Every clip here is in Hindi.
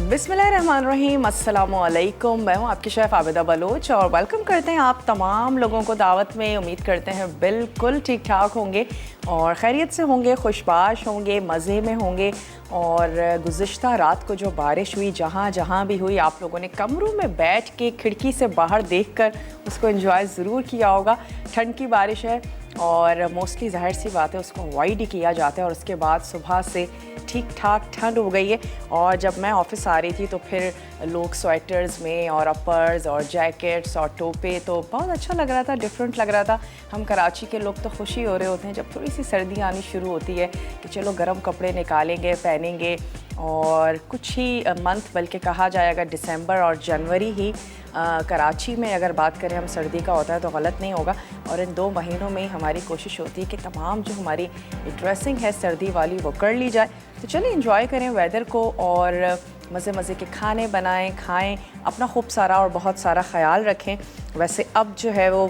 बिस्मिल्लाहिर्रहमानिर्रहीम, अस्सलामुअलैकुम। मैं हूँ आपकी शेफ़ आबिदा बलोच और वेलकम करते हैं आप तमाम लोगों को दावत में। उम्मीद करते हैं बिल्कुल ठीक ठाक होंगे और खैरियत से होंगे, खुशबाश होंगे, मज़े में होंगे। और गुज़िश्ता रात को जो बारिश हुई, जहाँ जहाँ भी हुई, आप लोगों ने कमरों में बैठ के खिड़की से बाहर देखकर उसको एंजॉय ज़रूर किया होगा। ठंड की बारिश है और मोस्टली ज़ाहिर सी बात है उसको अवॉइड ही किया जाता है। और उसके बाद सुबह से ठीक ठाक ठंड हो गई है। और जब मैं ऑफ़िस आ रही थी तो फिर लोग स्वेटर्स में और अपर्स और जैकेट्स और टोपे, तो बहुत अच्छा लग रहा था, डिफरेंट लग रहा था। हम कराची के लोग तो खुशी हो रहे होते हैं जब थोड़ी सी सर्दी आनी शुरू होती है कि चलो गर्म कपड़े निकालेंगे, पहनेंगे। और कुछ ही मंथ, बल्कि कहा जाएगा दिसंबर और जनवरी ही कराची में अगर बात करें हम सर्दी का होता है तो गलत नहीं होगा। और इन 2 महीनों में हमारी कोशिश होती है कि तमाम जो हमारी ड्रेसिंग है सर्दी वाली वो कर ली जाए। तो चलिए इंजॉय करें वेदर को और मज़े मज़े के खाने बनाएं, खाएं, अपना खूब सारा और बहुत सारा ख़याल रखें। वैसे अब जो है वो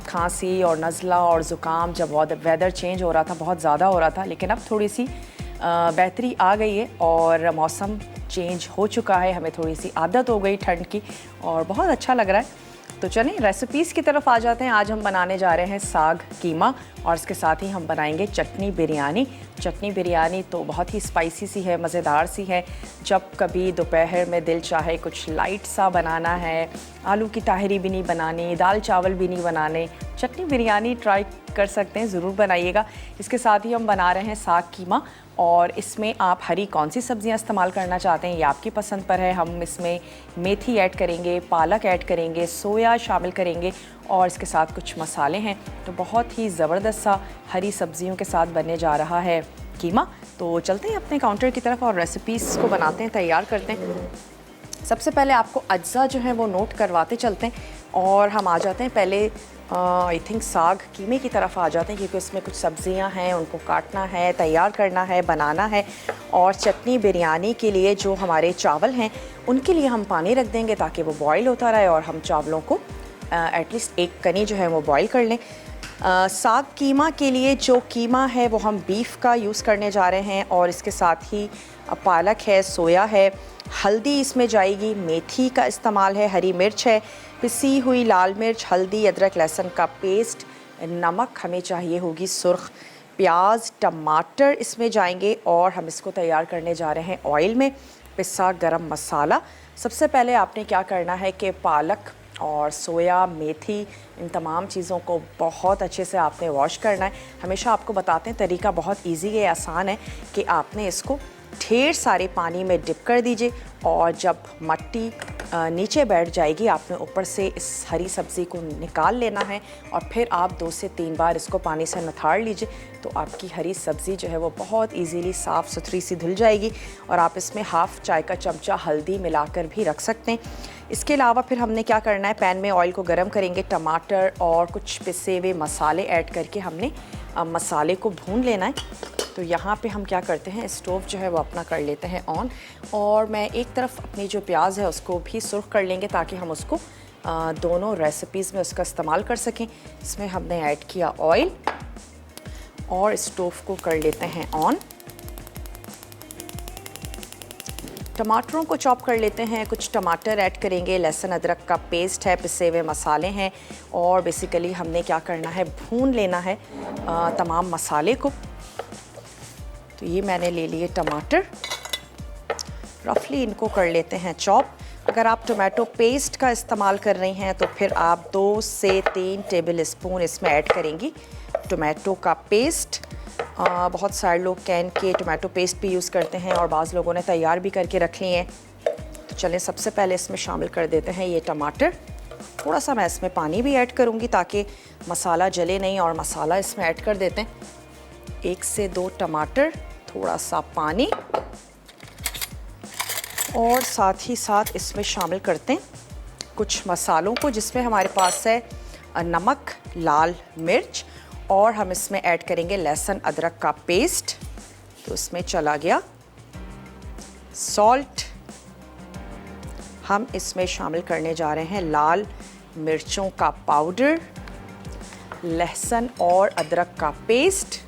खांसी और नज़ला और ज़ुकाम, जब वेदर चेंज हो रहा था बहुत ज़्यादा हो रहा था, लेकिन अब थोड़ी सी बेहतरी आ गई है और मौसम चेंज हो चुका है। हमें थोड़ी सी आदत हो गई ठंड की और बहुत अच्छा लग रहा है। तो चलें रेसिपीज़ की तरफ आ जाते हैं। आज हम बनाने जा रहे हैं साग कीमा और इसके साथ ही हम बनाएंगे चटनी बिरयानी। चटनी बिरयानी तो बहुत ही स्पाइसी सी है, मज़ेदार सी है। जब कभी दोपहर में दिल चाहे कुछ लाइट सा बनाना है, आलू की ताहरी भी नहीं बनानी, दाल चावल भी नहीं बनाने, चटनी बिरयानी ट्राई कर सकते हैं, ज़रूर बनाइएगा। इसके साथ ही हम बना रहे हैं साग कीमा और इसमें आप हरी कौन सी सब्ज़ियाँ इस्तेमाल करना चाहते हैं ये आपकी पसंद पर है। हम इसमें मेथी ऐड करेंगे, पालक ऐड करेंगे, सोया शामिल करेंगे और इसके साथ कुछ मसाले हैं। तो बहुत ही ज़बरदस्त सा हरी सब्ज़ियों के साथ बनने जा रहा है कीमा। तो चलते हैं अपने काउंटर की तरफ और रेसिपीज़ को बनाते हैं, तैयार करते हैं। सबसे पहले आपको अज्जा जो है वो नोट करवाते चलते हैं और हम आ जाते हैं पहले आई थिंक साग कीमे की तरफ आ जाते हैं, क्योंकि उसमें कुछ सब्ज़ियां हैं, उनको काटना है, तैयार करना है, बनाना है। और चटनी बिरयानी के लिए जो हमारे चावल हैं उनके लिए हम पानी रख देंगे ताकि वो बॉईल होता रहे और हम चावलों को एटलीस्ट एक कनी जो है वो बॉईल कर लें। साग कीमा के लिए जो कीमा है वो हम बीफ का यूज़ करने जा रहे हैं और इसके साथ ही पालक है, सोया है, हल्दी इसमें जाएगी, मेथी का इस्तेमाल है, हरी मिर्च है, पिसी हुई लाल मिर्च, हल्दी, अदरक लहसुन का पेस्ट, नमक हमें चाहिए होगी सुर्ख, प्याज, टमाटर इसमें जाएंगे और हम इसको तैयार करने जा रहे हैं ऑयल में। पिसा गरम मसाला। सबसे पहले आपने क्या करना है कि पालक और सोया, मेथी, इन तमाम चीज़ों को बहुत अच्छे से आपने वॉश करना है। हमेशा आपको बताते हैं तरीका बहुत इजी है, आसान है कि आपने इसको ढेर सारे पानी में डिप कर दीजिए और जब मट्टी नीचे बैठ जाएगी आपने ऊपर से इस हरी सब्ज़ी को निकाल लेना है और फिर आप 2 से 3 बार इसको पानी से नथाड़ लीजिए। तो आपकी हरी सब्ज़ी जो है वो बहुत इजीली साफ़ सुथरी सी धुल जाएगी और आप इसमें हाफ़ चाय का चमचा हल्दी मिलाकर भी रख सकते हैं। इसके अलावा फिर हमने क्या करना है, पैन में ऑयल को गर्म करेंगे, टमाटर और कुछ पिसे हुए मसाले ऐड करके हमने मसाले को भून लेना है। तो यहाँ पे हम क्या करते हैं, स्टोव जो है वो अपना कर लेते हैं ऑन और मैं एक तरफ अपनी जो प्याज है उसको भी सुर्ख कर लेंगे ताकि हम उसको दोनों रेसिपीज़ में उसका इस्तेमाल कर सकें। इसमें हमने ऐड किया ऑयल और स्टोव को कर लेते हैं ऑन। टमाटरों को चॉप कर लेते हैं, कुछ टमाटर ऐड करेंगे, लहसुन अदरक का पेस्ट है, पिसे हुए मसाले हैं और बेसिकली हमने क्या करना है, भून लेना है तमाम मसाले को। तो ये मैंने ले लिए टमाटर, रफली इनको कर लेते हैं चॉप। अगर आप टोमेटो पेस्ट का इस्तेमाल कर रही हैं तो फिर आप 2 से 3 टेबल स्पून इसमें ऐड करेंगी टोमेटो का पेस्ट। बहुत सारे लोग कैन के टोमेटो पेस्ट भी यूज़ करते हैं और बाज़ लोगों ने तैयार भी करके रख लिए हैं। तो चलें सबसे पहले इसमें शामिल कर देते हैं ये टमाटर। थोड़ा सा मैं इसमें पानी भी ऐड करूँगी ताकि मसाला जले नहीं और मसाला इसमें ऐड कर देते हैं। 1 से 2 टमाटर, थोड़ा सा पानी और साथ ही साथ इसमें शामिल करते हैं कुछ मसालों को, जिसमें हमारे पास है नमक, लाल मिर्च और हम इसमें ऐड करेंगे लहसुन अदरक का पेस्ट। तो इसमें चला गया सॉल्ट। हम इसमें शामिल करने जा रहे हैं लाल मिर्चों का पाउडर, लहसुन और अदरक का पेस्ट,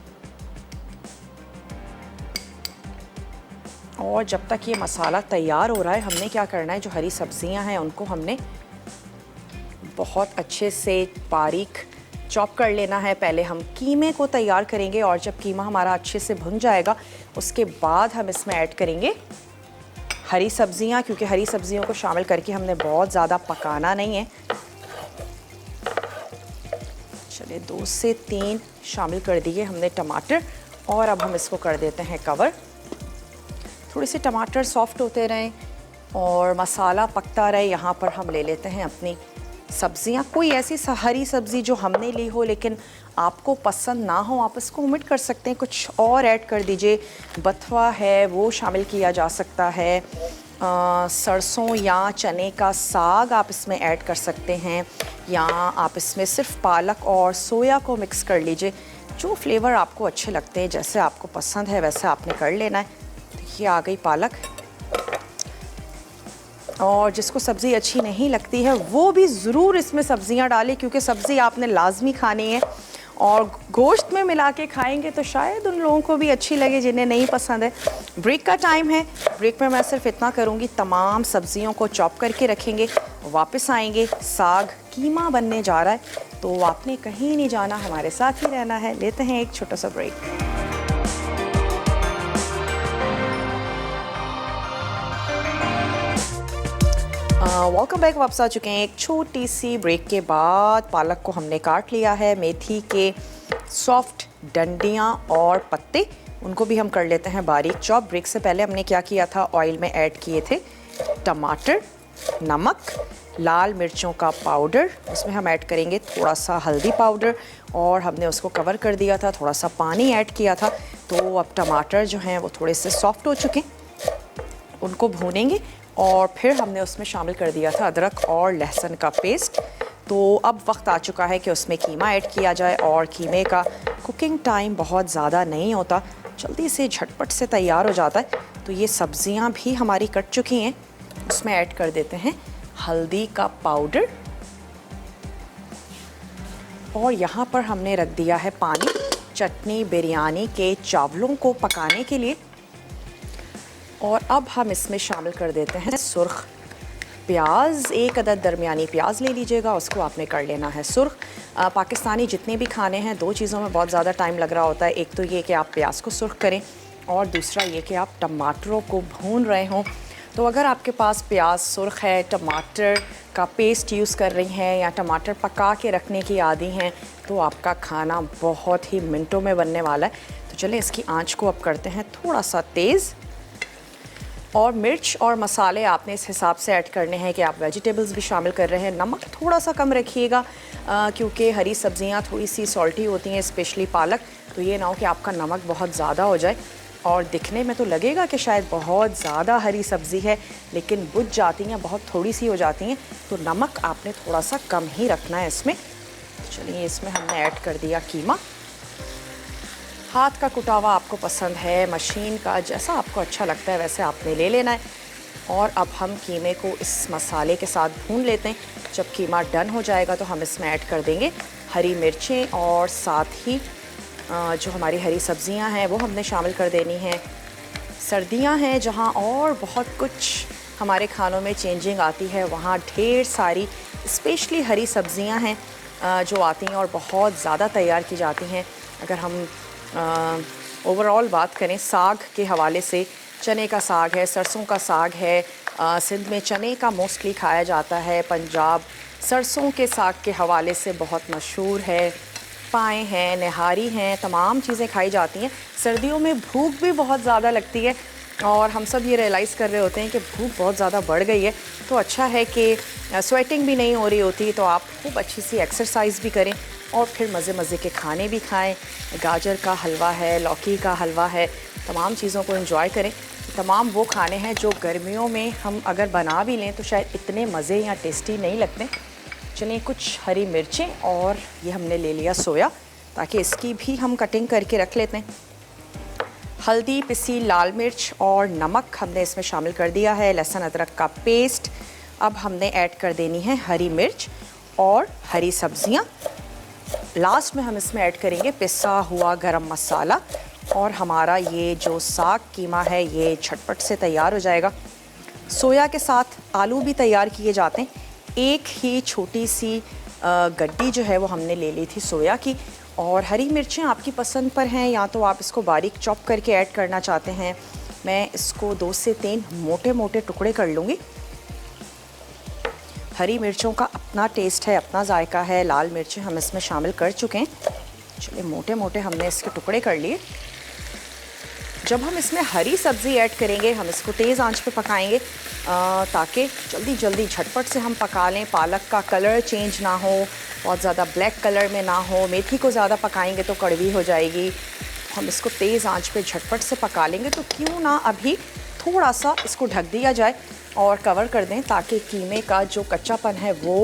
और जब तक ये मसाला तैयार हो रहा है, हमने क्या करना है, जो हरी सब्जियां हैं उनको हमने बहुत अच्छे से बारीक चॉप कर लेना है। पहले हम कीमे को तैयार करेंगे और जब कीमा हमारा अच्छे से भुन जाएगा उसके बाद हम इसमें ऐड करेंगे हरी सब्जियां, क्योंकि हरी सब्जियों को शामिल करके हमने बहुत ज़्यादा पकाना नहीं है। चलिए 2 से 3 शामिल कर दिए हमने टमाटर और अब हम इसको कर देते हैं कवर। थोड़े से टमाटर सॉफ्ट होते रहें और मसाला पकता रहे। यहाँ पर हम ले लेते हैं अपनी सब्जियाँ। कोई ऐसी हरी सब्ज़ी जो हमने ली हो लेकिन आपको पसंद ना हो, आप इसको ओमिट कर सकते हैं, कुछ और ऐड कर दीजिए। बथुआ है वो शामिल किया जा सकता है, सरसों या चने का साग आप इसमें ऐड कर सकते हैं, या आप इसमें सिर्फ पालक और सोया को मिक्स कर लीजिए। जो फ्लेवर आपको अच्छे लगते हैं, जैसे आपको पसंद है वैसे आपने कर लेना है। देखिए आ गई पालक। और जिसको सब्ज़ी अच्छी नहीं लगती है वो भी ज़रूर इसमें सब्ज़ियां डालें, क्योंकि सब्ज़ी आपने लाजमी खानी है और गोश्त में मिला के खाएंगे तो शायद उन लोगों को भी अच्छी लगे जिन्हें नहीं पसंद है। ब्रेक का टाइम है, ब्रेक में मैं सिर्फ इतना करूँगी, तमाम सब्ज़ियों को चॉप करके रखेंगे, वापस आएंगे। साग कीमा बनने जा रहा है, तो आपने कहीं नहीं जाना, हमारे साथ ही रहना है। लेते हैं एक छोटा सा ब्रेक। Welcome back. वापस आ चुके हैं एक छोटी सी ब्रेक के बाद। पालक को हमने काट लिया है, मेथी के सॉफ्ट डंडियाँ और पत्ते उनको भी हम कर लेते हैं बारीक चॉप। ब्रेक से पहले हमने क्या किया था, ऑयल में ऐड किए थे टमाटर, नमक, लाल मिर्चों का पाउडर, उसमें हम ऐड करेंगे थोड़ा सा हल्दी पाउडर और हमने उसको कवर कर दिया था, थोड़ा सा पानी ऐड किया था। तो अब टमाटर जो हैं वो थोड़े से सॉफ्ट हो चुके हैं, उनको भूनेंगे और फिर हमने उसमें शामिल कर दिया था अदरक और लहसुन का पेस्ट। तो अब वक्त आ चुका है कि उसमें कीमा ऐड किया जाए और कीमे का कुकिंग टाइम बहुत ज़्यादा नहीं होता, जल्दी से झटपट से तैयार हो जाता है। तो ये सब्जियां भी हमारी कट चुकी हैं, उसमें ऐड कर देते हैं हल्दी का पाउडर और यहाँ पर हमने रख दिया है पानी चटनी बिरयानी के चावलों को पकाने के लिए। और अब हम इसमें शामिल कर देते हैं सुर्ख प्याज। 1 अदद दरमियानी प्याज ले लीजिएगा, उसको आपने कर लेना है सुर्ख। पाकिस्तानी जितने भी खाने हैं, 2 चीज़ों में बहुत ज़्यादा टाइम लग रहा होता है। एक तो ये कि आप प्याज को सुर्ख करें और दूसरा ये कि आप टमाटरों को भून रहे हों। तो अगर आपके पास प्याज सुर्ख है, टमाटर का पेस्ट यूज़ कर रही हैं या टमाटर पका के रखने की आदी हैं, तो आपका खाना बहुत ही मिनटों में बनने वाला है। तो चलें इसकी आँच को अब करते हैं थोड़ा सा तेज़। और मिर्च और मसाले आपने इस हिसाब से ऐड करने हैं कि आप वेजिटेबल्स भी शामिल कर रहे हैं। नमक थोड़ा सा कम रखिएगा, क्योंकि हरी सब्जियां थोड़ी सी सॉल्टी होती हैं, स्पेशली पालक। तो ये ना हो कि आपका नमक बहुत ज़्यादा हो जाए और दिखने में तो लगेगा कि शायद बहुत ज़्यादा हरी सब्ज़ी है, लेकिन बुझ जाती हैं, बहुत थोड़ी सी हो जाती हैं। तो नमक आपने थोड़ा सा कम ही रखना है इसमें। चलिए इसमें हमने ऐड कर दिया कीमा। हाथ का कुटावा आपको पसंद है, मशीन का, जैसा आपको अच्छा लगता है वैसे आपने ले लेना है। और अब हम कीमे को इस मसाले के साथ भून लेते हैं। जब कीमा डन हो जाएगा तो हम इसमें ऐड कर देंगे हरी मिर्चें और साथ ही जो हमारी हरी सब्जियां हैं वो हमने शामिल कर देनी हैं। सर्दियां हैं जहां और बहुत कुछ हमारे खानों में चेंजिंग आती है, वहाँ ढेर सारी स्पेशली हरी सब्जियां हैं जो आती हैं और बहुत ज़्यादा तैयार की जाती हैं। अगर हम ओवरऑल बात करें साग के हवाले से, चने का साग है, सरसों का साग है, सिंध में चने का मोस्टली खाया जाता है, पंजाब सरसों के साग के हवाले से बहुत मशहूर है, पाएँ हैं, निहारी हैं, तमाम चीज़ें खाई जाती हैं। सर्दियों में भूख भी बहुत ज़्यादा लगती है और हम सब ये रियलाइज़ कर रहे होते हैं कि भूख बहुत ज़्यादा बढ़ गई है। तो अच्छा है कि स्वेटिंग भी नहीं हो रही होती, तो आप खूब अच्छी सी एक्सरसाइज भी करें और फिर मज़े मज़े के खाने भी खाएं। गाजर का हलवा है, लौकी का हलवा है, तमाम चीज़ों को एंजॉय करें। तमाम वो खाने हैं जो गर्मियों में हम अगर बना भी लें तो शायद इतने मज़े या टेस्टी नहीं लगते। चलिए कुछ हरी मिर्चें और ये हमने ले लिया सोया, ताकि इसकी भी हम कटिंग करके रख लेते हैं। हल्दी, पिसी लाल मिर्च और नमक हमने इसमें शामिल कर दिया है, लहसुन अदरक का पेस्ट। अब हमने ऐड कर देनी है हरी मिर्च और हरी सब्जियां। लास्ट में हम इसमें ऐड करेंगे पिसा हुआ गरम मसाला और हमारा ये जो साग कीमा है ये झटपट से तैयार हो जाएगा। सोया के साथ आलू भी तैयार किए जाते हैं। एक ही छोटी सी गड्डी जो है वो हमने ले ली थी सोया की। और हरी मिर्चें आपकी पसंद पर हैं, या तो आप इसको बारीक चॉप करके ऐड करना चाहते हैं। मैं इसको 2 से 3 मोटे मोटे टुकड़े कर लूँगी। हरी मिर्चों का अपना टेस्ट है, अपना जायका है। लाल मिर्चें हम इसमें शामिल कर चुके हैं। चलिए मोटे मोटे हमने इसके टुकड़े कर लिए। जब हम इसमें हरी सब्ज़ी ऐड करेंगे हम इसको तेज़ आंच पे पकाएंगे ताकि जल्दी जल्दी झटपट से हम पका लें। पालक का कलर चेंज ना हो, बहुत ज़्यादा ब्लैक कलर में ना हो। मेथी को ज़्यादा पकाएंगे तो कड़वी हो जाएगी। हम इसको तेज़ आंच पे झटपट से पका लेंगे। तो क्यों ना अभी थोड़ा सा इसको ढक दिया जाए और कवर कर दें ताकि कीमे का जो कच्चापन है वो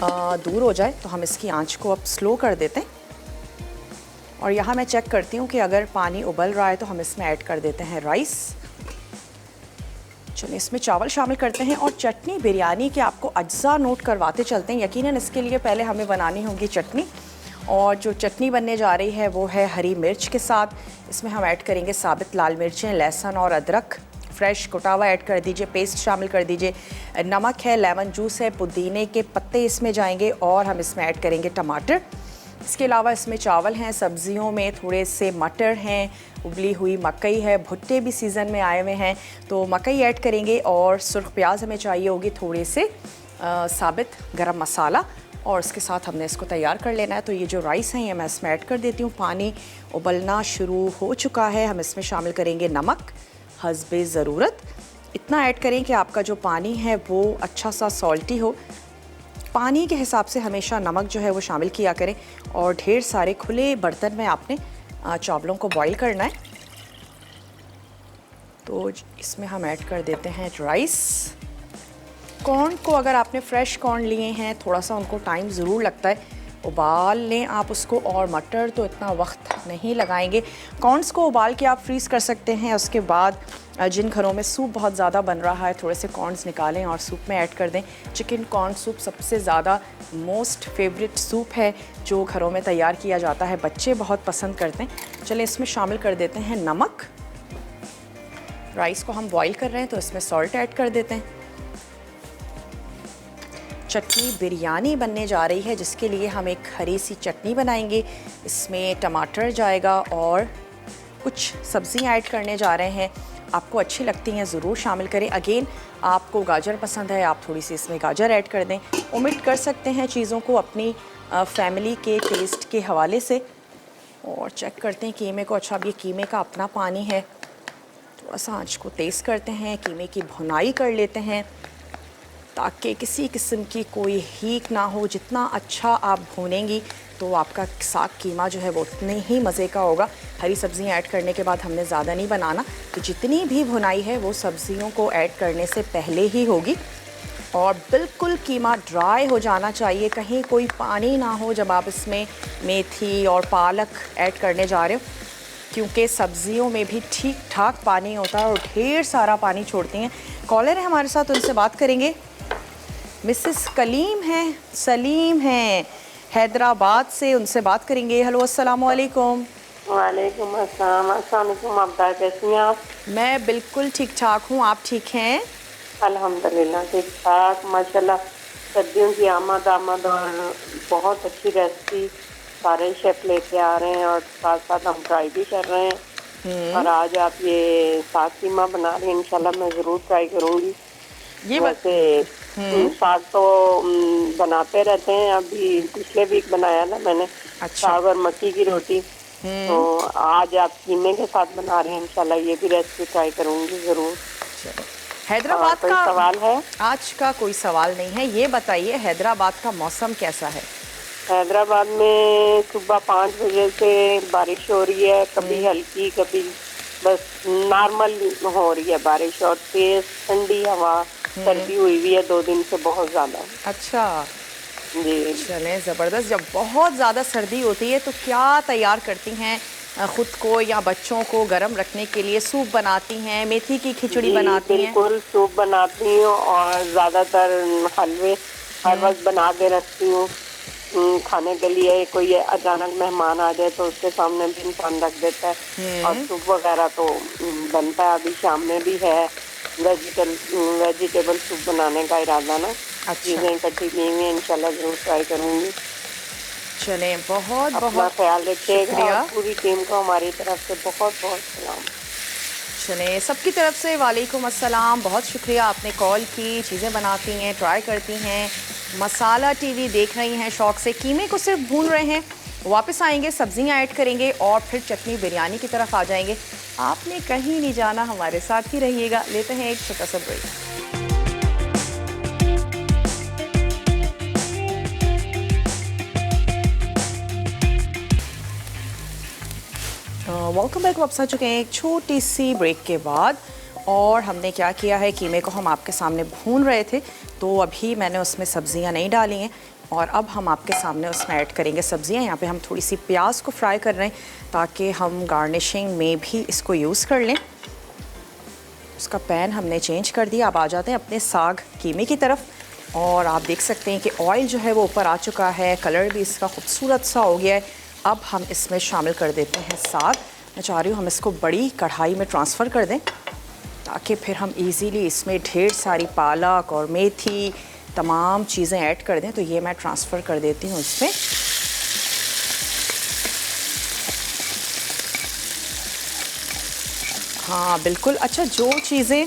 दूर हो जाए। तो हम इसकी आंच को अब स्लो कर देते हैं। और यहाँ मैं चेक करती हूँ कि अगर पानी उबल रहा है तो हम इसमें ऐड कर देते हैं राइस। चलिए इसमें चावल शामिल करते हैं। और चटनी बिरयानी के आपको अज्जा नोट करवाते चलते हैं। यकीनन इसके लिए पहले हमें बनानी होगी चटनी। और जो चटनी बनने जा रही है वो है हरी मिर्च के साथ। इसमें हम ऐड करेंगे साबित लाल मिर्चें, लहसुन और अदरक फ्रेश कुटा हुआ ऐड कर दीजिए, पेस्ट शामिल कर दीजिए। नमक है, लेमन जूस है, पुदीने के पत्ते इसमें जाएंगे और हम इसमें ऐड करेंगे टमाटर। इसके अलावा इसमें चावल हैं, सब्जियों में थोड़े से मटर हैं, उबली हुई मकई है, भुट्टे भी सीज़न में आए हुए हैं तो मकई ऐड करेंगे। और सुर्ख प्याज हमें चाहिए होगी, थोड़े से साबित गरम मसाला, और इसके साथ हमने इसको तैयार कर लेना है। तो ये जो राइस हैं ये मैं इसमें ऐड कर देती हूँ। पानी उबलना शुरू हो चुका है। हम इसमें शामिल करेंगे नमक हस्बे ज़रूरत। इतना ऐड करें कि आपका जो पानी है वो अच्छा सा सॉल्टी हो। पानी के हिसाब से हमेशा नमक जो है वो शामिल किया करें। और ढेर सारे खुले बर्तन में आपने चावलों को बॉईल करना है। तो इसमें हम ऐड कर देते हैं राइस। कॉर्न को अगर आपने फ्रेश कॉर्न लिए हैं थोड़ा सा उनको टाइम ज़रूर लगता है, उबाल लें आप उसको। और मटर तो इतना वक्त नहीं लगाएंगे। कॉर्नस को उबाल के आप फ्रीज़ कर सकते हैं। उसके बाद जिन घरों में सूप बहुत ज़्यादा बन रहा है थोड़े से कॉर्नस निकालें और सूप में ऐड कर दें। चिकन कॉर्न सूप सबसे ज़्यादा मोस्ट फेवरेट सूप है जो घरों में तैयार किया जाता है, बच्चे बहुत पसंद करते हैं। चलिए इसमें शामिल कर देते हैं नमक। राइस को हम बॉईल कर रहे हैं तो इसमें सॉल्ट ऐड कर देते हैं। चटनी बिरयानी बनने जा रही है जिसके लिए हम एक हरी सी चटनी बनाएंगे। इसमें टमाटर जाएगा और कुछ सब्जियां ऐड करने जा रहे हैं। आपको अच्छी लगती हैं ज़रूर शामिल करें। अगेन आपको गाजर पसंद है, आप थोड़ी सी इसमें गाजर ऐड कर दें। ओमिट कर सकते हैं चीज़ों को अपनी फैमिली के टेस्ट के हवाले से। और चेक करते हैं कीमे को। अच्छा अब ये कीमे का अपना पानी है, थोड़ा सा आँच को तेज़ करते हैं। कीमे की भुनाई कर लेते हैं ताकि किसी किस्म की कोई हीक ना हो। जितना अच्छा आप भूनेंगी तो आपका साग कीमा जो है वो उतने ही मज़े का होगा। हरी सब्जियां ऐड करने के बाद हमने ज़्यादा नहीं बनाना, तो जितनी भी भुनाई है वो सब्जियों को ऐड करने से पहले ही होगी। और बिल्कुल कीमा ड्राई हो जाना चाहिए, कहीं कोई पानी ना हो जब आप इसमें मेथी और पालक ऐड करने जा रहे हो, क्योंकि सब्जियों में भी ठीक ठाक पानी होता है और ढेर सारा पानी छोड़ती हैं। कॉलर है हमारे साथ, उनसे बात करेंगे। मिसेस कलीम हैं, सलीम हैं हैदराबाद से, उनसे बात करेंगे। हेलो अस्सलाम वालेकुम। वालेकुम अस्सलाम। अस्सलाम वालेकुम। आप कैसी हैं आप? मैं बिल्कुल ठीक ठाक हूँ, आप ठीक हैं? अल्हम्दुलिल्लाह ठीक ठाक माशाल्लाह। सर्दियों की आमद और बहुत अच्छी रेसिपी सारे शेफ लेके आ रहे हैं और साथ साथ हम ट्राई भी कर रहे हैं। और आज आप ये साग कीमा बना रही हैं, इंशाल्लाह मैं ज़रूर ट्राई करूँगी। ये वैसे साग तो बनाते रहते हैं, अभी पिछले वीक बनाया ना मैंने। अच्छा। साग और मक्की की रोटी। तो आज आप कीमे के साथ बना रहे हैं, इंशाल्लाह ये भी रेसिपी ट्राई करूंगी ज़रूर। हैदराबाद कोई का सवाल है? आज का कोई सवाल नहीं है। ये बताइए हैदराबाद का मौसम कैसा है? हैदराबाद में सुबह 5 बजे से बारिश हो रही है, कभी हल्की कभी बस नॉर्मल हो रही है बारिश, और तेज ठंडी हवा, सर्दी हुई है 2 दिन से बहुत ज़्यादा। अच्छा जी चलें, ज़बरदस्त। जब बहुत ज़्यादा सर्दी होती है तो क्या तैयार करती हैं ख़ुद को या बच्चों को गर्म रखने के लिए? सूप बनाती हैं, मेथी की खिचड़ी बनाती हैं? बिल्कुल सूप बनाती हूँ और ज़्यादातर हलवे हर वक्त बना के रखती हूँ। खाने के लिए कोई अचानक मेहमान आ जाए तो उसके सामने भी इंसान रख देता है। और सूप वगैरह तो बनता है, अभी शाम में भी है वेजिटेबल सूप बनाने का इरादा ना। चीज़ें इकट्ठी की हुई इंशाल्लाह जरूर ट्राई करूँगी। चलें, बहुत अपना बहुत ख्याल रखिएगा शुक्रिया। और पूरी टीम को हमारी तरफ से बहुत बहुत सलाम। चलें, सबकी तरफ से वालेकुम अस्सलाम। बहुत शुक्रिया, आपने कॉल की, चीज़ें बनाती हैं, ट्राई करती हैं, मसाला टीवी देख रही हैं शौक़ से, कीमे को सिर्फ भून रहे हैं, वापस आएंगे, सब्जियां ऐड करेंगे और फिर चटनी बिरयानी की तरफ आ जाएंगे। आपने कहीं नहीं जाना, हमारे साथ ही रहिएगा। लेते हैं एक छोटा सा ब्रेक। Welcome back. वापस आ चुके हैं एक छोटी सी ब्रेक के बाद। और हमने क्या किया है, कीमे को हम आपके सामने भून रहे थे, तो अभी मैंने उसमें सब्जियां नहीं डाली हैं और अब हम आपके सामने उसमें ऐड करेंगे सब्जियां। यहाँ पे हम थोड़ी सी प्याज को फ्राई कर रहे हैं ताकि हम गार्निशिंग में भी इसको यूज़ कर लें। उसका पैन हमने चेंज कर दिया। अब आ जाते हैं अपने साग कीमे की तरफ और आप देख सकते हैं कि ऑयल जो है वो ऊपर आ चुका है, कलर भी इसका खूबसूरत सा हो गया है। अब हम इसमें शामिल कर देते हैं साग। मैं चाह रही हूँ हम इसको बड़ी कढ़ाई में ट्रांसफ़र कर दें ताकि फिर हम इजीली इसमें ढेर सारी पालक और मेथी तमाम चीज़ें ऐड कर दें। तो ये मैं ट्रांसफ़र कर देती हूँ इसमें। हाँ बिल्कुल। अच्छा, जो चीज़ें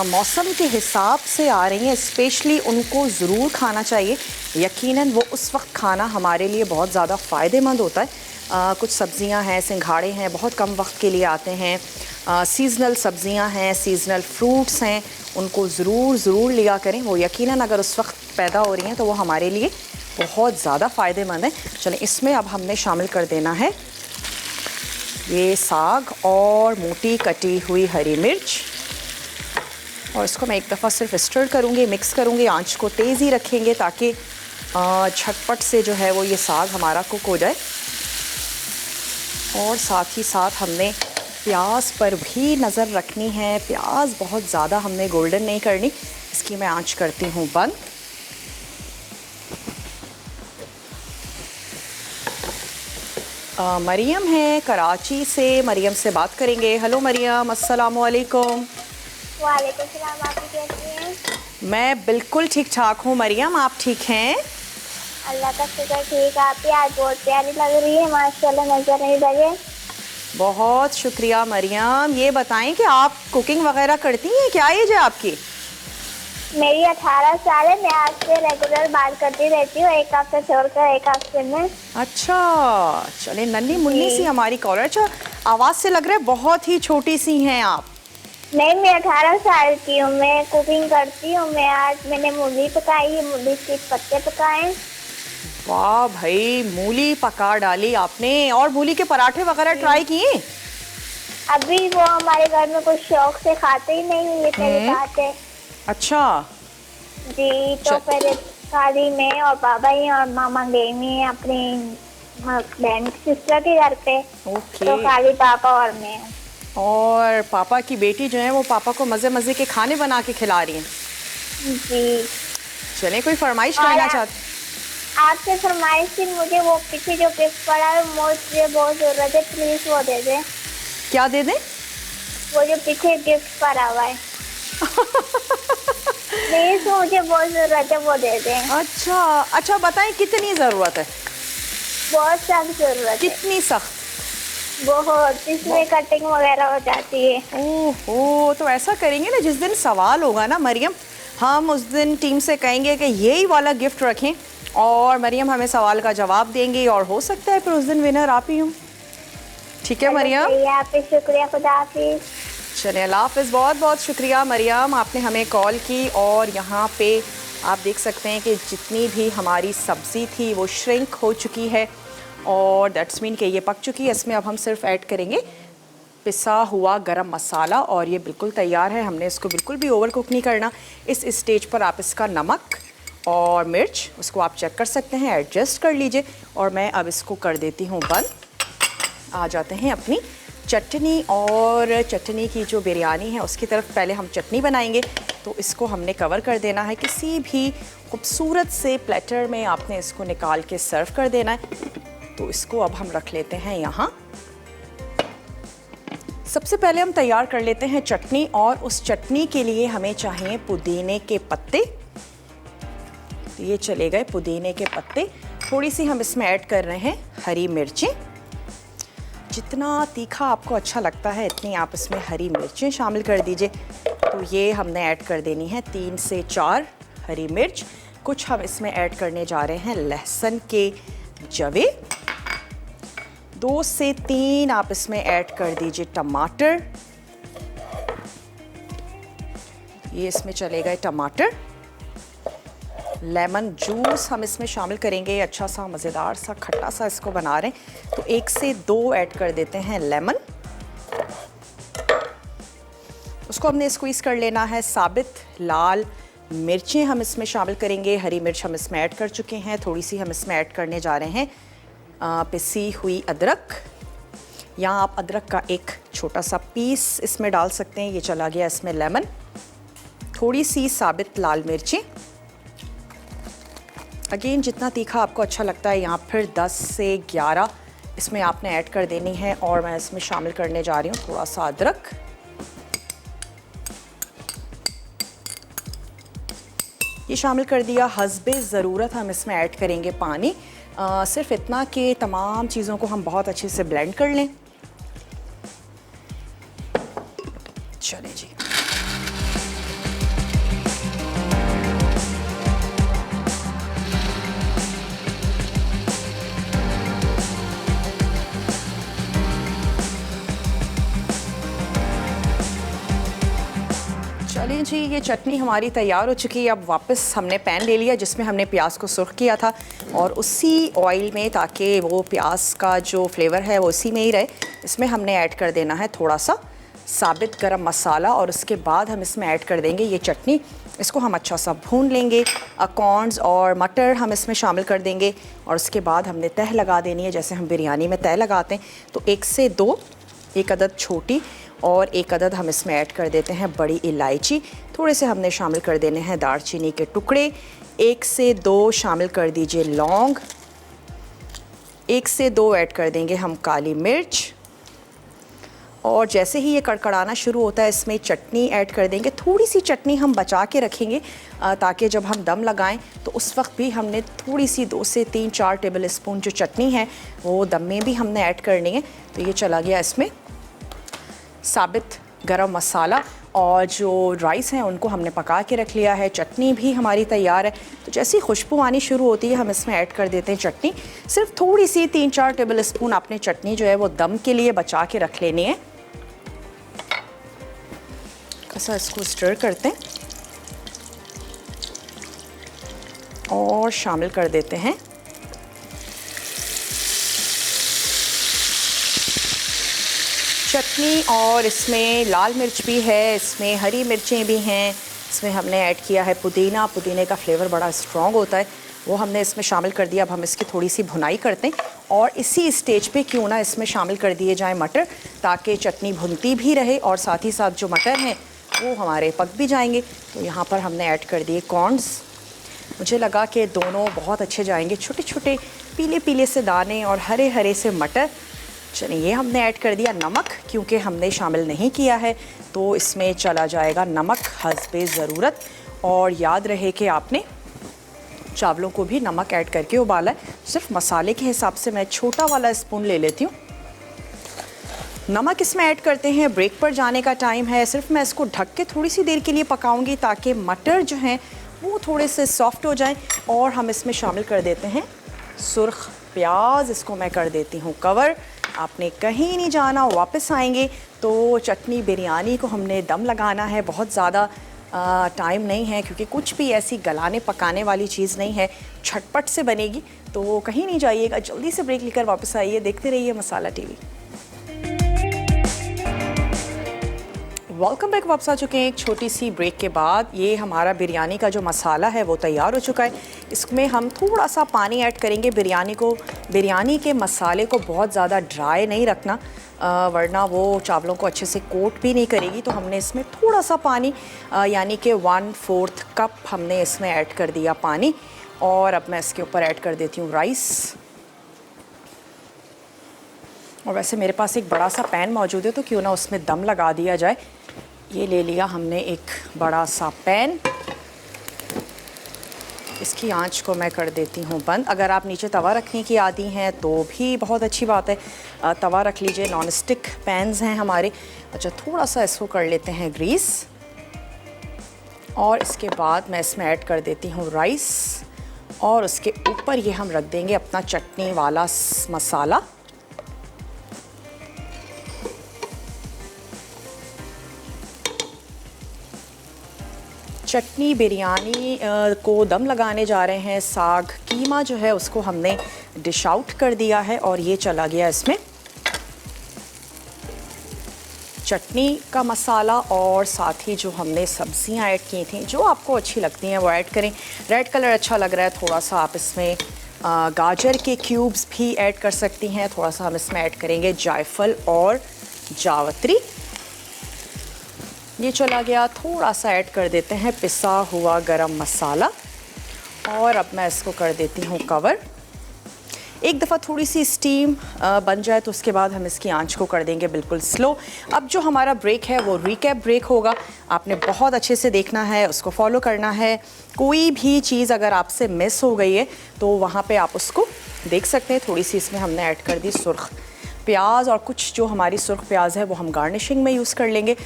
मौसम के हिसाब से आ रही हैं स्पेशली उनको ज़रूर खाना चाहिए। यकीनन वो उस वक्त खाना हमारे लिए बहुत ज़्यादा फ़ायदेमंद होता है। कुछ सब्ज़ियां हैं, सिंघाड़े हैं, बहुत कम वक्त के लिए आते हैं। सीज़नल सब्ज़ियां हैं, सीज़नल फ्रूट्स हैं, उनको ज़रूर लिया करें। वो यकीनन अगर उस वक्त पैदा हो रही हैं तो वो हमारे लिए बहुत ज़्यादा फ़ायदेमंद है। चलें, इसमें अब हमने शामिल कर देना है ये साग और मोटी कटी हुई हरी मिर्च और इसको मैं एक दफ़ा सिर्फ स्टर करूँगी, मिक्स करूँगी। आंच को तेज़ ही रखेंगे ताकि झटपट से जो है वो ये साग हमारा कुक हो जाए। और साथ ही साथ हमने प्याज पर भी नज़र रखनी है। प्याज बहुत ज़्यादा हमने गोल्डन नहीं करनी। इसकी मैं आंच करती हूँ बंद। मरियम है कराची से, मरियम से बात करेंगे। हेलो मरियम, अस्सलाम वालेकुम। वालेकुम सलाम। आप कैसी हैं? मैं बिल्कुल ठीक ठाक हूँ मरियम, आप ठीक हैं? अल्लाह का शुक्र ठीक। आप ही आज बहुत प्यारी लग रही है, माशाल्लाह, नजर नहीं लगे। बहुत शुक्रिया मरियम। ये बताएं कि आप कुकिंग वगैरह करती हैं? क्या एज है आपकी? मेरी 18 साल है। मैं आपसे रेगुलर बात करती रहती हूँ, एक हफ्ते छोड़कर एक हफ्ते में। अच्छा, चले, नन्ही मुन्नी सी हमारी कॉलर। अच्छा, आवाज़ से लग रहा है बहुत ही छोटी सी हैं आप। नहीं, मैं 18 साल की हूँ। मैं कुकिंग करती हूँ। आज मैंने मूली पकाई है, मूली के पत्ते पकाए। वाह भाई, मूली पका डाली आपने। और मूली के पराठे वगैरह ट्राई किए? अभी वो हमारे घर में कुछ शौक से खाते ही नहीं, ये पहले बात है। अच्छा जी, तो पहले खाली मैं और बाबा ही और मामा गई हुई है अपनी बहन सिस्टर के घर पे। ओके। तो खाली पापा और मैं। और पापा की बेटी जो है वो पापा को मज़े मज़े के खाने बना के खिला रही हैं। जी। चलें, कोई फरमाइश करना चाहते? आपसे फरमाइश थी, मुझे वो पीछे जो गिफ्ट पड़ा है मुझे बहुत ज़रूरत है, प्लीज़ वो दे दें। क्या दे दें? वो जो पीछे गिफ्ट पड़ा हुआ है प्लीज़, मुझे बहुत ज़रूरत है, वो दे दें। अच्छा बताएं कितनी ज़रूरत है? बहुत सख्त ज़रूरत है। कितनी सख्त? बहुत, इसमें कटिंग वगैरह हो जाती है। ओहो, तो ऐसा करेंगे ना, जिस दिन सवाल होगा ना मरियम, हम उस दिन टीम से कहेंगे कि यही वाला गिफ्ट रखें और मरियम हमें सवाल का जवाब देंगी और हो सकता है फिर उस दिन विनर आप ही हूँ। ठीक है मरियम? आप पे शुक्रिया, खुदा हाफिज़। चलिए, अल्लाह हाफ़िज़। बहुत बहुत शुक्रिया मरियम, आपने हमें कॉल की। और यहाँ पे आप देख सकते हैं कि जितनी भी हमारी सब्ज़ी थी वो श्रिंक हो चुकी है और दैट्स मीन कि ये पक चुकी है। इसमें अब हम सिर्फ ऐड करेंगे पिसा हुआ गरम मसाला और ये बिल्कुल तैयार है। हमने इसको बिल्कुल भी ओवर कुक नहीं करना। इस स्टेज पर आप इसका नमक और मिर्च उसको आप चेक कर सकते हैं, एडजस्ट कर लीजिए। और मैं अब इसको कर देती हूँ बंद। आ जाते हैं अपनी चटनी, और चटनी की जो बिरयानी है उसकी तरफ। पहले हम चटनी बनाएंगे। तो इसको हमने कवर कर देना है। किसी भी खूबसूरत से प्लेटर में आपने इसको निकाल के सर्व कर देना है। तो इसको अब हम रख लेते हैं यहाँ। सबसे पहले हम तैयार कर लेते हैं चटनी, और उस चटनी के लिए हमें चाहिए पुदीने के पत्ते। तो ये चले गए पुदीने के पत्ते। थोड़ी सी हम इसमें ऐड कर रहे हैं हरी मिर्चें। जितना तीखा आपको अच्छा लगता है इतनी आप इसमें हरी मिर्चें शामिल कर दीजिए। तो ये हमने ऐड कर देनी है 3 से 4 हरी मिर्च। कुछ हम इसमें ऐड करने जा रहे हैं लहसुन के जवे। 2 से 3 आप इसमें ऐड कर दीजिए टमाटर। ये इसमें चले गए टमाटर। लेमन जूस हम इसमें शामिल करेंगे। अच्छा सा मज़ेदार सा खट्टा सा इसको बना रहे हैं, तो 1 से 2 ऐड कर देते हैं लेमन। उसको हमने स्क्वीज़ कर लेना है। साबित लाल मिर्चें हम इसमें शामिल करेंगे। हरी मिर्च हम इसमें ऐड कर चुके हैं। थोड़ी सी हम इसमें ऐड करने जा रहे हैं पिसी हुई अदरक। यहाँ आप अदरक का एक छोटा सा पीस इसमें डाल सकते हैं। ये चला गया इसमें लेमन। थोड़ी सी साबित लाल मिर्चें। अगेन जितना तीखा आपको अच्छा लगता है, यहाँ फिर 10 से 11 इसमें आपने ऐड कर देनी है। और मैं इसमें शामिल करने जा रही हूँ थोड़ा सा अदरक। ये शामिल कर दिया। हस्बे ज़रूरत हम इसमें ऐड करेंगे पानी। सिर्फ इतना कि तमाम चीज़ों को हम बहुत अच्छे से ब्लेंड कर लें। चलें जी। चलिए जी, ये चटनी हमारी तैयार हो चुकी है। अब वापस हमने पैन ले लिया जिसमें हमने प्याज को सुर्ख किया था, और उसी ऑयल में, ताकि वो प्याज का जो फ्लेवर है वो उसी में ही रहे, इसमें हमने ऐड कर देना है थोड़ा सा साबित गरम मसाला। और उसके बाद हम इसमें ऐड कर देंगे ये चटनी। इसको हम अच्छा सा भून लेंगे। कॉर्न्स और मटर हम इसमें शामिल कर देंगे, और उसके बाद हमने तह लगा देनी है जैसे हम बिरयानी में तह लगाते हैं। तो 1 से 2, 1 अदद छोटी और 1 अदद हम इसमें ऐड कर देते हैं बड़ी इलायची। थोड़े से हमने शामिल कर देने हैं दालचीनी के टुकड़े। 1 से 2 शामिल कर दीजिए लौंग। 1 से 2 ऐड कर देंगे हम काली मिर्च। और जैसे ही ये कड़कड़ाना शुरू होता है इसमें चटनी ऐड कर देंगे। थोड़ी सी चटनी हम बचा के रखेंगे ताकि जब हम दम लगाएं तो उस वक्त भी हमने थोड़ी सी 2 से 3-4 टेबल स्पून जो चटनी है वो दम में भी हमने ऐड करनी है। तो ये चला गया इसमें साबित गरम मसाला, और जो राइस हैं उनको हमने पका के रख लिया है। चटनी भी हमारी तैयार है। तो जैसी खुशबू आनी शुरू होती है हम इसमें ऐड कर देते हैं चटनी। सिर्फ थोड़ी सी 3-4 टेबल स्पून आपने चटनी जो है वो दम के लिए बचा के रख लेनी है। ऐसा इसको स्टर करते हैं और शामिल कर देते हैं चटनी। और इसमें लाल मिर्च भी है, इसमें हरी मिर्चें भी हैं, इसमें हमने ऐड किया है पुदीना। पुदीने का फ्लेवर बड़ा स्ट्रॉन्ग होता है, वो हमने इसमें शामिल कर दिया। अब हम इसकी थोड़ी सी भुनाई करते हैं, और इसी स्टेज पे क्यों ना इसमें शामिल कर दिए जाएं मटर, ताकि चटनी भुनती भी रहे और साथ ही साथ जो मटर हैं वो हमारे पक भी जाएंगे। तो यहाँ पर हमने ऐड कर दिए कॉर्न्स। मुझे लगा कि दोनों बहुत अच्छे जाएंगे, छोटे छोटे पीले पीले से दाने और हरे हरे से मटर। चलिए, ये हमने ऐड कर दिया नमक, क्योंकि हमने शामिल नहीं किया है तो इसमें चला जाएगा नमक हस्बे ज़रूरत। और याद रहे कि आपने चावलों को भी नमक ऐड करके उबाला है। सिर्फ मसाले के हिसाब से मैं छोटा वाला स्पून ले लेती हूँ। नमक इसमें ऐड करते हैं। ब्रेक पर जाने का टाइम है। सिर्फ मैं इसको ढक के थोड़ी सी देर के लिए पकाऊंगी ताकि मटर जो हैं वो थोड़े से सॉफ्ट हो जाएं। और हम इसमें शामिल कर देते हैं सुर्ख प्याज। इसको मैं कर देती हूँ कवर। आपने कहीं नहीं जाना, वापस आएंगे तो चटनी बिरयानी को हमने दम लगाना है। बहुत ज़्यादा टाइम नहीं है, क्योंकि कुछ भी ऐसी गलाने पकाने वाली चीज़ नहीं है, झटपट से बनेगी। तो कहीं नहीं जाइएगा, जल्दी से ब्रेक लेकर वापस आइए। देखते रहिए मसाला टीवी। Welcome back. वापस आ चुके हैं एक छोटी सी ब्रेक के बाद। ये हमारा बिरयानी का जो मसाला है वो तैयार हो चुका है। इसमें हम थोड़ा सा पानी ऐड करेंगे। बिरयानी के मसाले को बहुत ज़्यादा ड्राई नहीं रखना, वरना वो चावलों को अच्छे से कोट भी नहीं करेगी। तो हमने इसमें थोड़ा सा पानी यानी कि 1/4 कप हमने इसमें ऐड कर दिया पानी। और अब मैं इसके ऊपर ऐड कर देती हूँ राइस। और वैसे मेरे पास एक बड़ा सा पैन मौजूद है, तो क्यों ना उसमें दम लगा दिया जाए। ये ले लिया हमने एक बड़ा सा पैन। इसकी आंच को मैं कर देती हूँ बंद। अगर आप नीचे तवा रखने की आदी हैं तो भी बहुत अच्छी बात है, तवा रख लीजिए। नॉन स्टिक पैन्स हैं हमारे। अच्छा, थोड़ा सा इसको कर लेते हैं ग्रीस। और इसके बाद मैं इसमें ऐड कर देती हूँ राइस। और उसके ऊपर ये हम रख देंगे अपना चटनी वाला मसाला। चटनी बिरयानी को दम लगाने जा रहे हैं। साग कीमा जो है उसको हमने डिश आउट कर दिया है और ये चला गया इसमें चटनी का मसाला। और साथ ही जो हमने सब्जियां ऐड की थी, जो आपको अच्छी लगती हैं वो ऐड करें। रेड कलर अच्छा लग रहा है, थोड़ा सा आप इसमें गाजर के क्यूब्स भी ऐड कर सकती हैं। थोड़ा सा हम इसमें ऐड करेंगे जायफल और जावित्री। ये चला गया। थोड़ा सा ऐड कर देते हैं पिसा हुआ गरम मसाला। और अब मैं इसको कर देती हूँ कवर। एक दफ़ा थोड़ी सी स्टीम बन जाए तो उसके बाद हम इसकी आंच को कर देंगे बिल्कुल स्लो। अब जो हमारा ब्रेक है वो रिकैप ब्रेक होगा। आपने बहुत अच्छे से देखना है, उसको फॉलो करना है। कोई भी चीज़ अगर आपसे मिस हो गई है तो वहाँ पे आप उसको देख सकते हैं। थोड़ी सी इसमें हमने ऐड कर दी सुर्ख प्याज, और कुछ जो हमारी सुर्ख प्याज है वो हम गार्निशिंग में यूज़ कर लेंगे।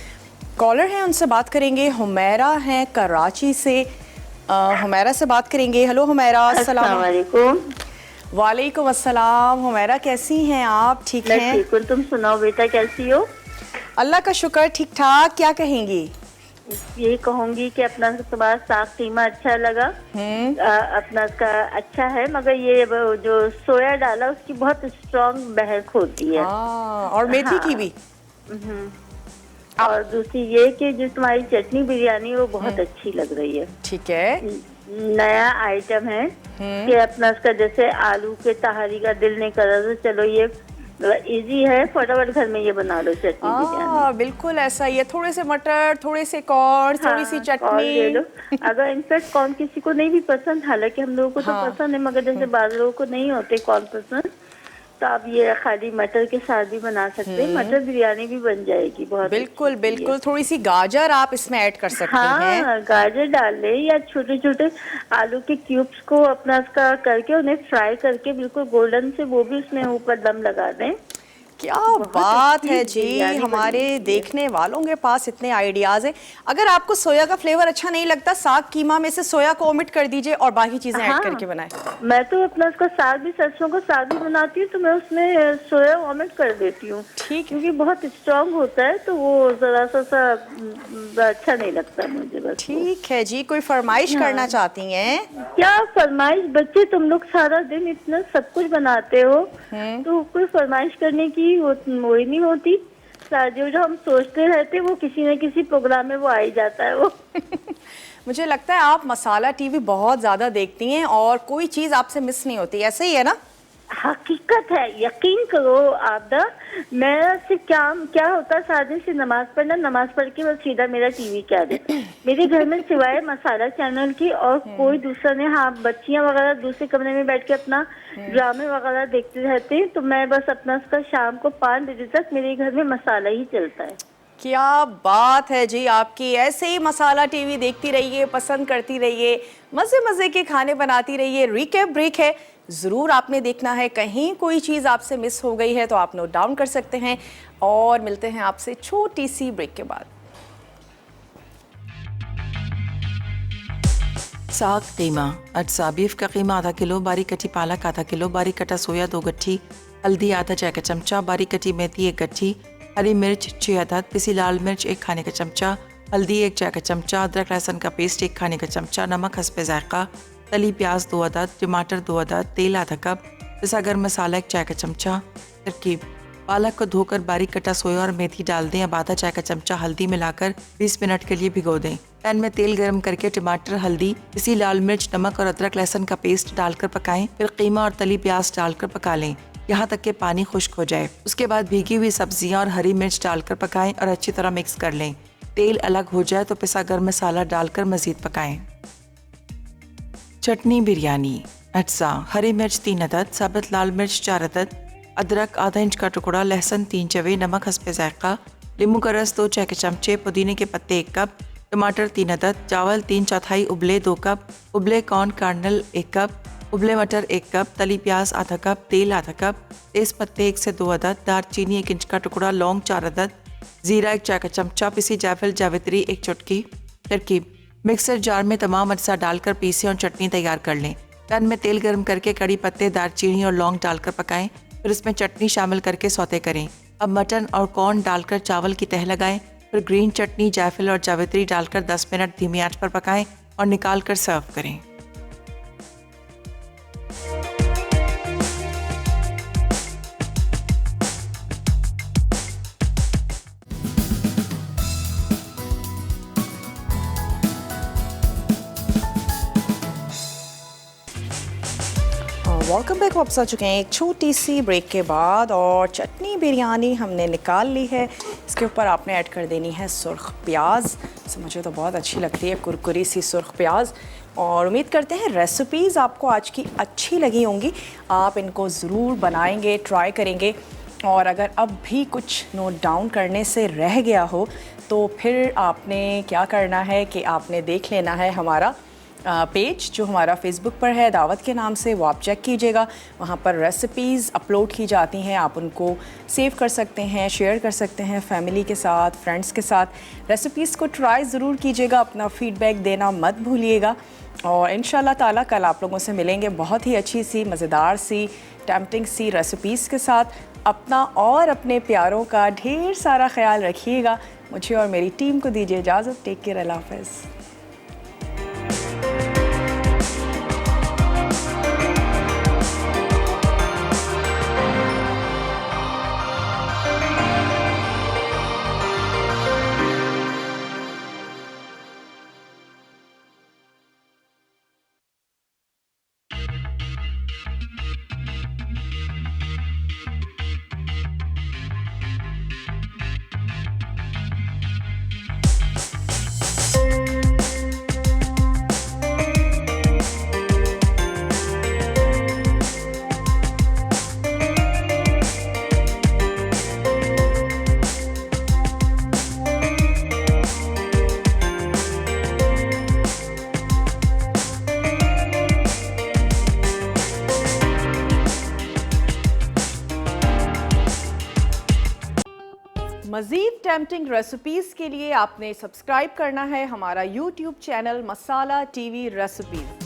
कॉलर हैं, उनसे बात करेंगे। हुमैरा हैं कराची से। हुमैरा से बात करेंगे। हेलो हुमैरा, अस्सलाम वालेकुम। वालेकुम अस्सलाम। हुमैरा कैसी हैं आप? ठीक हैं? ठीक हूँ, तुम सुनाओ बेटा कैसी हो? अल्लाह का शुक्र, ठीक ठाक। क्या कहेंगी? यही कहूँगी कि अपना सुबह साग कीमा अच्छा लगा। अपना का अच्छा है, मगर ये जो सोया डाला उसकी बहुत स्ट्रॉन्ग बहक होती है। और मेथी की भी। और दूसरी ये कि जो तुम्हारी चटनी बिरयानी वो बहुत अच्छी लग रही है। ठीक है, नया आइटम है कि अपना उसका जैसे आलू के तहारी का दिल नहीं कर रहा, तो चलो ये इजी है, फटाफट घर में ये बना लो चटनी बिरयानी। बिल्कुल ऐसा ही है। थोड़े से मटर, थोड़े से कॉर्न, थोड़ी सी चटनी ले लो। अगर इनफैक्ट कॉर्न किसी को नहीं भी पसंद, हालांकि हम लोगों को तो पसंद है, मगर जैसे बाद लोगों को नहीं होते कॉर्न पसंद, तो आप ये खाली मटर के साथ भी बना सकते हैं। मटर बिरयानी भी बन जाएगी बहुत। बिल्कुल बिल्कुल। थोड़ी सी गाजर आप इसमें ऐड कर सकते हैं। हाँ, गाजर डाल ले, या छोटे छोटे आलू के क्यूब्स को अपना उसका करके उन्हें फ्राई करके बिल्कुल गोल्डन से वो भी उसमें ऊपर दम लगा दें। क्या बात है जी, हमारे देखने वालों के पास इतने आइडियाज हैं। अगर आपको सोया का फ्लेवर अच्छा नहीं लगता, साग कीमा में से सोया को ओमिट कर दीजिए और बाकी चीजें ऐड करके बनाएं। मैं तो अपना उसका साग भी, सरसों का साग भी बनाती हूँ, तो मैं उसमें सोया ओमिट कर देती हूँ। ठीक, क्योंकि बहुत स्ट्रांग होता है, तो वो जरा सा अच्छा नहीं लगता मुझे। बस ठीक है जी। कोई फरमाइश करना चाहती हैं? क्या फरमाइश? बच्चे तुम लोग सारा दिन इतना सब कुछ बनाते हो, तो कोई फरमाइश करने की वो ही नहीं होती। जो हम सोचते रहते वो किसी न किसी प्रोग्राम में वो आ ही जाता है वो। मुझे लगता है आप मसाला टीवी बहुत ज्यादा देखती हैं और कोई चीज आपसे मिस नहीं होती, ऐसे ही है ना? हकीकत है, यकीन करो आपदा। मेरा से क्या होता है, सादे से नमाज पढ़ना, नमाज पढ़ के बस सीधा मेरा टीवी क्या देता। मेरे घर में सिवाय मसाला चैनल की और कोई दूसरा नहीं। हाँ, बच्चियां वगैरह दूसरे कमरे में बैठ के अपना ड्रामे वगैरह देखते रहते हैं, तो मैं बस अपना उसका शाम को 5 बजे तक मेरे घर में मसाला ही चलता है। क्या बात है जी आपकी। ऐसे ही मसाला टीवी देखती रहिए, पसंद करती रहिए, मजे मजे के खाने बनाती रहिए। रिकैप ब्रेक है, ज़रूर आपने देखना है। कहीं कोई चीज़ आपसे मिस हो गई है तो आप नोट डाउन कर सकते हैं। और मिलते हैं आपसे छोटी सी ब्रेक के बाद। साग कीमा। अज्जा बीफ का कीमा आधा किलो, बारीक कटी पालक आधा किलो, बारीक कटा सोया 2 गट्ठी, हल्दी आधा चाय का चमचा, बारीक कटी मेथी 1 गट्ठी, हरी मिर्च 6 अदद, पिसी लाल मिर्च 1 खाने का चमचा, हल्दी 1 चाय का चमचा, अदरक लहसुन का पेस्ट 1 खाने का चमचा, नमक हस्बे जायका, तली प्याज 2 अदद, टमाटर 2 अदद, तेल आधा कप, पिसा गरम मसाला 1 चाय का चमचा। तरकीब: पालक को धोकर बारीक कटा सोया और मेथी डाल दें। अब आधा चाय का चमचा हल्दी मिलाकर 20 मिनट के लिए भिगो दें। पैन में तेल गरम करके टमाटर, हल्दी, पिसी लाल मिर्च, नमक और अदरक लहसुन का पेस्ट डालकर पकाएं। फिर कीमा और तली प्याज डालकर पका लें। यहाँ तक कि पानी खुश्क हो जाए। उसके बाद भीगी हुई सब्जियाँ और हरी मिर्च डालकर पकाएं और अच्छी तरह मिक्स कर लें। तेल अलग हो जाए तो पिसा गर्म मसाला डालकर मज़ीद पकाएं। चटनी बिरयानी। अज्जा: हरी मिर्च 3 अदद, साबुत लाल मिर्च 4 अदद, अदरक आधा इंच का टुकड़ा, लहसुन 3 चवे, नमक हस्बे जायका, नींबू का रस 2 चाय के चमचे, पुदीने के पत्ते 1 कप, टमाटर 3 अदद, चावल 3/4 उबले 2 कप, उबले कॉर्न कर्नल 1 कप, उबले मटर 1 कप, तली प्याज आधा कप, तेल आधा कप, तेज पत्ते 1 से 2 अदद, दालचीनी 1 इंच का टुकड़ा, लौंग 4 अदद, जीरा 1 चाय का चमचा, पिसी जायफल जावित्री 1 चुटकी। तरकीब: मिक्सर जार में तमाम अज्जा डालकर पीसें और चटनी तैयार कर लें। पैन में तेल गर्म करके कड़ी पत्ते, दालचीनी और लौंग डालकर पकाएं, फिर इसमें चटनी शामिल करके सौते करें। अब मटन और कॉर्न डालकर चावल की तह लगाएं, फिर ग्रीन चटनी, जायफल और जावित्री डालकर 10 मिनट धीमी आंच पर पकाएं और निकाल कर सर्व करें। Welcome back. वापस आ चुके हैं एक छोटी सी ब्रेक के बाद और चटनी बिरयानी हमने निकाल ली है। इसके ऊपर आपने ऐड कर देनी है सुर्ख प्याज। मुझे तो बहुत अच्छी लगती है कुरकुरी सी सुर्ख प्याज। और उम्मीद करते हैं रेसिपीज़ आपको आज की अच्छी लगी होंगी। आप इनको ज़रूर बनाएंगे, ट्राई करेंगे। और अगर अब भी कुछ नोट डाउन करने से रह गया हो तो फिर आपने क्या करना है कि आपने देख लेना है हमारा पेज जो हमारा फेसबुक पर है दावत के नाम से, वो आप चेक कीजिएगा। वहाँ पर रेसिपीज़ अपलोड की जाती हैं, आप उनको सेव कर सकते हैं, शेयर कर सकते हैं फैमिली के साथ, फ्रेंड्स के साथ। रेसिपीज़ को ट्राई ज़रूर कीजिएगा, अपना फ़ीडबैक देना मत भूलिएगा। और इंशाल्लाह ताला कल आप लोगों से मिलेंगे बहुत ही अच्छी सी, मज़ेदार सी, टेम्पटिंग सी रेसिपीज़ के साथ। अपना और अपने प्यारों का ढेर सारा ख्याल रखिएगा। मुझे और मेरी टीम को दीजिए इजाज़त। टेक केयर, अल्लाह हाफ़िज़। मज़ीद टेम्पटिंग रेसिपीज़ के लिए आपने सब्सक्राइब करना है हमारा YouTube चैनल मसाला TV रेसिपीज़।